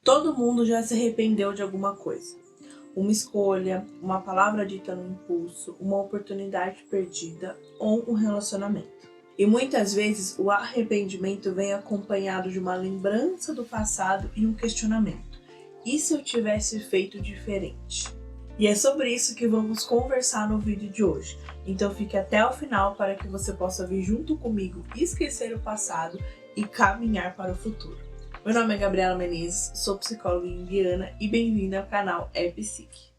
Todo mundo já se arrependeu de alguma coisa. Uma escolha, uma palavra dita no impulso, uma oportunidade perdida ou um relacionamento. E muitas vezes o arrependimento vem acompanhado de uma lembrança do passado e um questionamento. E se eu tivesse feito diferente? E é sobre isso que vamos conversar no vídeo de hoje. Então fique até o final para que você possa vir junto comigo esquecer o passado e caminhar para o futuro. Meu nome é Gabriela Menezes, sou psicóloga junguiana e bem-vinda ao canal Psique.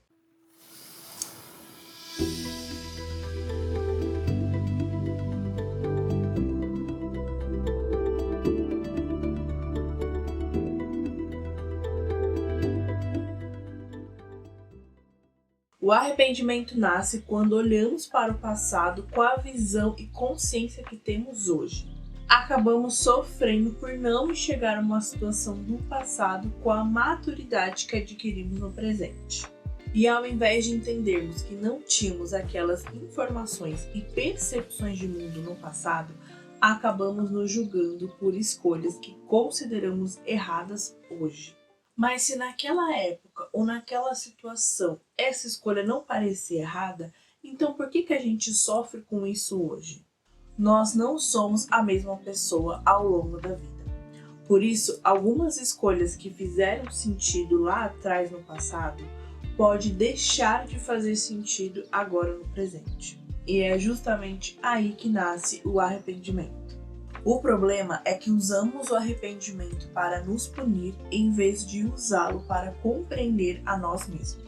O arrependimento nasce quando olhamos para o passado com a visão e consciência que temos hoje. Acabamos sofrendo por não enxergar uma situação do passado com a maturidade que adquirimos no presente. E ao invés de entendermos que não tínhamos aquelas informações e percepções de mundo no passado, acabamos nos julgando por escolhas que consideramos erradas hoje. Mas se naquela época ou naquela situação essa escolha não parecia errada, então por que a gente sofre com isso hoje? Nós não somos a mesma pessoa ao longo da vida. Por isso, algumas escolhas que fizeram sentido lá atrás no passado pode deixar de fazer sentido agora no presente. E é justamente aí que nasce o arrependimento. O problema é que usamos o arrependimento para nos punir em vez de usá-lo para compreender a nós mesmos.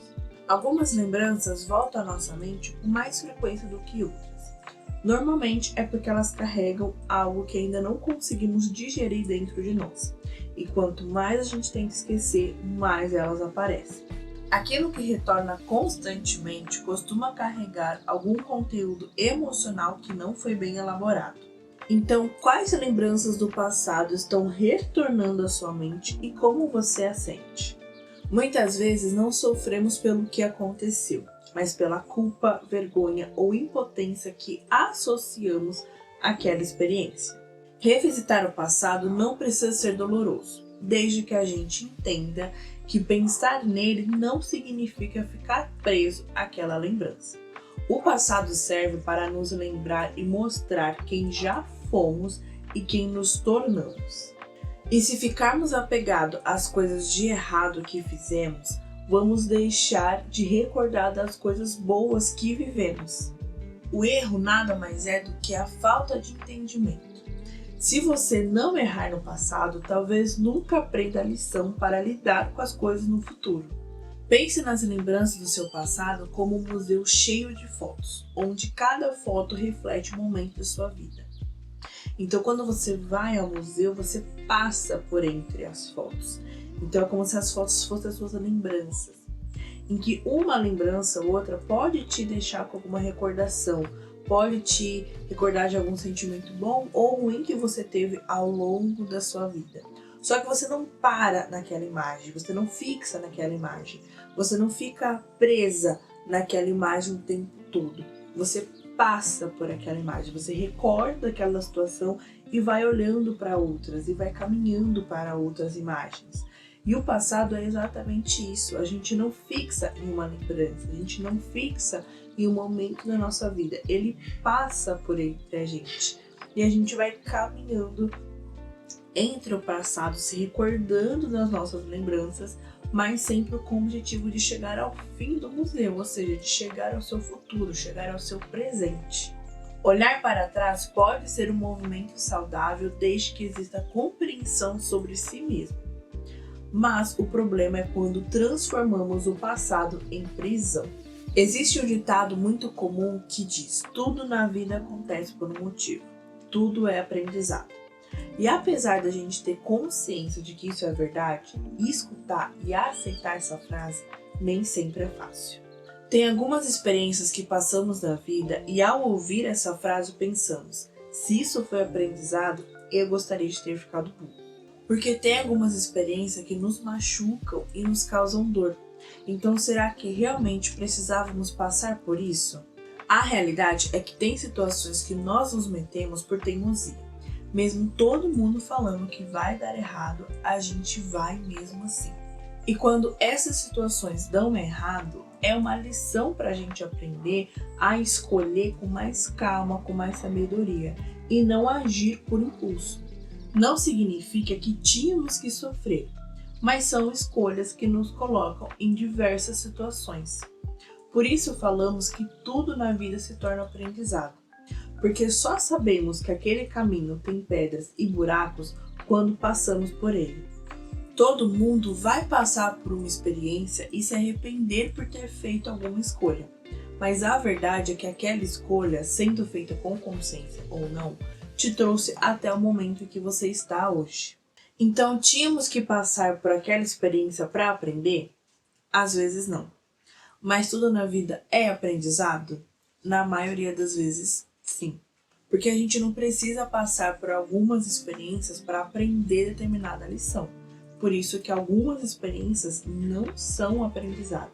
Algumas lembranças voltam à nossa mente com mais frequência do que outras. Normalmente é porque elas carregam algo que ainda não conseguimos digerir dentro de nós. E quanto mais a gente tenta esquecer, mais elas aparecem. Aquilo que retorna constantemente costuma carregar algum conteúdo emocional que não foi bem elaborado. Então, quais lembranças do passado estão retornando à sua mente e como você as sente? Muitas vezes não sofremos pelo que aconteceu, mas pela culpa, vergonha ou impotência que associamos àquela experiência. Revisitar o passado não precisa ser doloroso, desde que a gente entenda que pensar nele não significa ficar preso àquela lembrança. O passado serve para nos lembrar e mostrar quem já fomos e quem nos tornamos. E se ficarmos apegados às coisas de errado que fizemos, vamos deixar de recordar das coisas boas que vivemos. O erro nada mais é do que a falta de entendimento. Se você não errar no passado, talvez nunca aprenda a lição para lidar com as coisas no futuro. Pense nas lembranças do seu passado como um museu cheio de fotos, onde cada foto reflete um momento da sua vida. Então, quando você vai ao museu, você passa por entre as fotos. Então, é como se as fotos fossem as suas lembranças. Em que uma lembrança ou outra pode te deixar com alguma recordação, pode te recordar de algum sentimento bom ou ruim que você teve ao longo da sua vida. Só que você não para naquela imagem, você não fixa naquela imagem, você não fica presa naquela imagem o tempo todo. Você passa por aquela imagem, você recorda aquela situação e vai olhando para outras e vai caminhando para outras imagens. E o passado é exatamente isso, a gente não fixa em uma lembrança, a gente não fixa em um momento da nossa vida, ele passa por entre a gente e a gente vai caminhando entre o passado, se recordando das nossas lembranças, mas sempre com o objetivo de chegar ao fim do museu, ou seja, de chegar ao seu futuro, chegar ao seu presente. Olhar para trás pode ser um movimento saudável desde que exista compreensão sobre si mesmo. Mas o problema é quando transformamos o passado em prisão. Existe um ditado muito comum que diz: tudo na vida acontece por um motivo, tudo é aprendizado. E apesar da gente ter consciência de que isso é verdade, escutar e aceitar essa frase nem sempre é fácil. Tem algumas experiências que passamos na vida e ao ouvir essa frase pensamos: se isso foi aprendizado, eu gostaria de ter ficado burro. Porque tem algumas experiências que nos machucam e nos causam dor. Então será que realmente precisávamos passar por isso? A realidade é que tem situações que nós nos metemos por teimosia. Mesmo todo mundo falando que vai dar errado, a gente vai mesmo assim. E quando essas situações dão errado, é uma lição para a gente aprender a escolher com mais calma, com mais sabedoria e não agir por impulso. Não significa que tínhamos que sofrer, mas são escolhas que nos colocam em diversas situações. Por isso falamos que tudo na vida se torna aprendizado, porque só sabemos que aquele caminho tem pedras e buracos quando passamos por ele. Todo mundo vai passar por uma experiência e se arrepender por ter feito alguma escolha, mas a verdade é que aquela escolha, sendo feita com consciência ou não, te trouxe até o momento em que você está hoje. Então, tínhamos que passar por aquela experiência para aprender? Às vezes não. Mas tudo na vida é aprendizado? Na maioria das vezes, sim. Porque a gente não precisa passar por algumas experiências para aprender determinada lição. Por isso que algumas experiências não são aprendizado.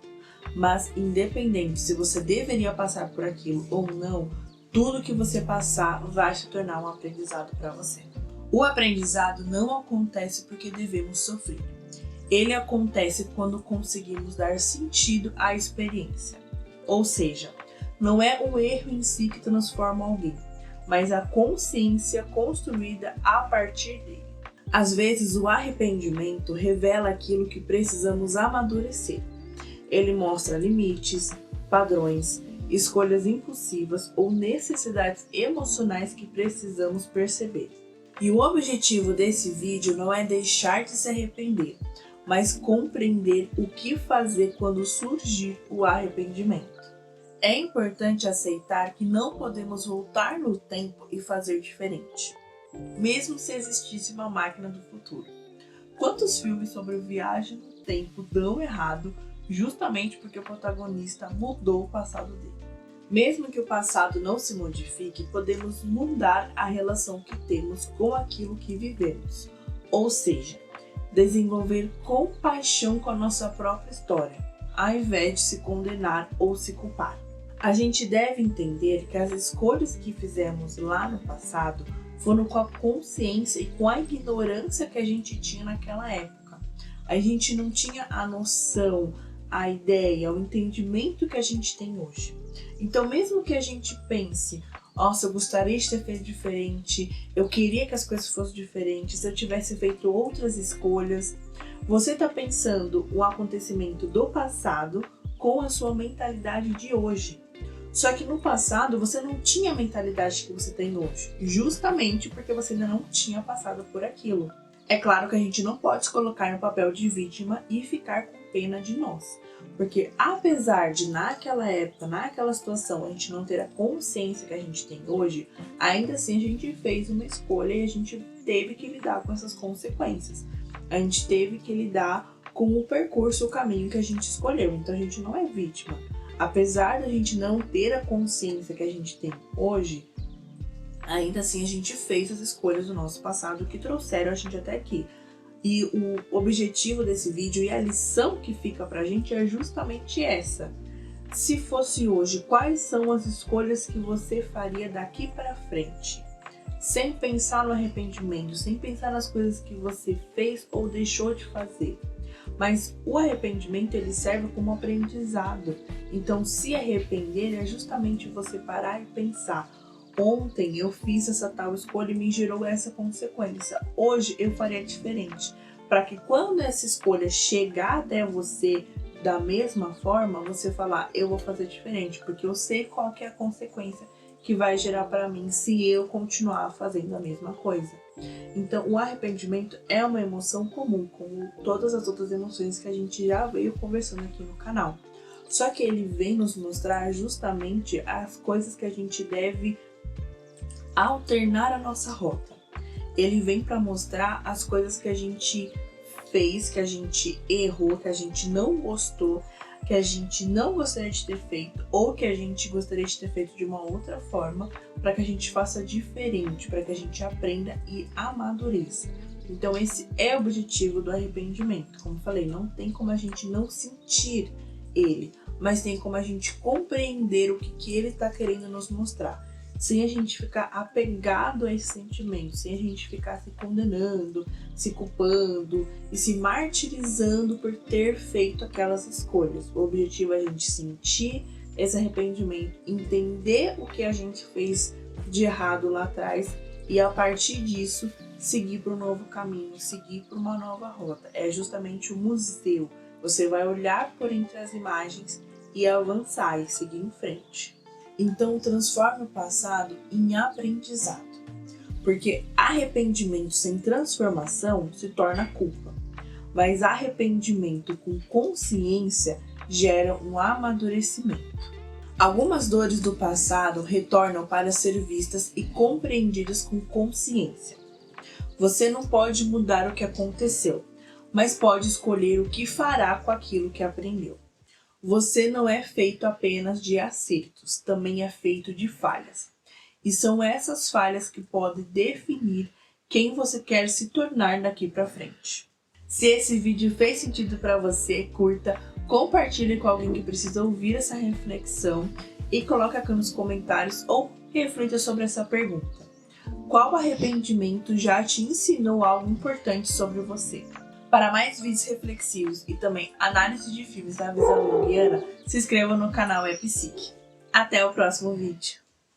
Mas independente se você deveria passar por aquilo ou não, tudo que você passar vai se tornar um aprendizado para você. O aprendizado não acontece porque devemos sofrer. Ele acontece quando conseguimos dar sentido à experiência. Ou seja, não é o erro em si que transforma alguém, mas a consciência construída a partir dele. Às vezes, o arrependimento revela aquilo que precisamos amadurecer. Ele mostra limites, padrões, escolhas impulsivas ou necessidades emocionais que precisamos perceber. E o objetivo desse vídeo não é deixar de se arrepender, mas compreender o que fazer quando surgir o arrependimento. É importante aceitar que não podemos voltar no tempo e fazer diferente, mesmo se existisse uma máquina do futuro. Quantos filmes sobre viagem no tempo dão errado justamente porque o protagonista mudou o passado dele? Mesmo que o passado não se modifique, podemos mudar a relação que temos com aquilo que vivemos. Ou seja, desenvolver compaixão com a nossa própria história, ao invés de se condenar ou se culpar. A gente deve entender que as escolhas que fizemos lá no passado foram com a consciência e com a ignorância que a gente tinha naquela época. A gente não tinha a noção, a ideia, o entendimento que a gente tem hoje. Então, mesmo que a gente pense, nossa, eu gostaria de ter feito diferente, eu queria que as coisas fossem diferentes, se eu tivesse feito outras escolhas, você está pensando o acontecimento do passado com a sua mentalidade de hoje. Só que no passado você não tinha a mentalidade que você tem hoje, justamente porque você ainda não tinha passado por aquilo. É claro que a gente não pode se colocar no papel de vítima e ficar com pena de nós. Porque apesar de naquela época, naquela situação, a gente não ter a consciência que a gente tem hoje, ainda assim a gente fez uma escolha e a gente teve que lidar com essas consequências. A gente teve que lidar com o percurso, o caminho que a gente escolheu. Então a gente não é vítima. Apesar da gente não ter a consciência que a gente tem hoje, ainda assim a gente fez as escolhas do nosso passado que trouxeram a gente até aqui. E o objetivo desse vídeo e a lição que fica pra gente é justamente essa. Se fosse hoje, quais são as escolhas que você faria daqui para frente? Sem pensar no arrependimento, sem pensar nas coisas que você fez ou deixou de fazer. Mas o arrependimento ele serve como aprendizado. Então, se arrepender é justamente você parar e pensar: ontem eu fiz essa tal escolha e me gerou essa consequência. Hoje eu faria diferente. Para que quando essa escolha chegar até você da mesma forma, você falar: eu vou fazer diferente, porque eu sei qual que é a consequência que vai gerar para mim se eu continuar fazendo a mesma coisa. Então, o arrependimento é uma emoção comum, como todas as outras emoções que a gente já veio conversando aqui no canal. Só que ele vem nos mostrar justamente as coisas que a gente deve alternar a nossa rota. Ele vem para mostrar as coisas que a gente fez, que a gente errou, que a gente não gostou, que a gente não gostaria de ter feito ou que a gente gostaria de ter feito de uma outra forma, para que a gente faça diferente, para que a gente aprenda e amadureça. Então esse é o objetivo do arrependimento. Como eu falei, não tem como a gente não sentir ele, mas tem como a gente compreender o que ele está querendo nos mostrar. sem a gente ficar apegado a esse sentimento, sem a gente ficar se condenando, se culpando e se martirizando por ter feito aquelas escolhas. O objetivo é a gente sentir esse arrependimento, entender o que a gente fez de errado lá atrás e a partir disso seguir para um novo caminho, seguir para uma nova rota. É justamente o museu. Você vai olhar por entre as imagens e avançar e seguir em frente. Então transforme o passado em aprendizado, porque arrependimento sem transformação se torna culpa, mas arrependimento com consciência gera um amadurecimento. Algumas dores do passado retornam para ser vistas e compreendidas com consciência. Você não pode mudar o que aconteceu, mas pode escolher o que fará com aquilo que aprendeu. Você não é feito apenas de acertos, também é feito de falhas. E são essas falhas que podem definir quem você quer se tornar daqui para frente. Se esse vídeo fez sentido para você, curta, compartilhe com alguém que precisa ouvir essa reflexão e coloque aqui nos comentários ou reflita sobre essa pergunta. Qual arrependimento já te ensinou algo importante sobre você? Para mais vídeos reflexivos e também análise de filmes da visão junguiana, se inscreva no canal Epsique. Até o próximo vídeo!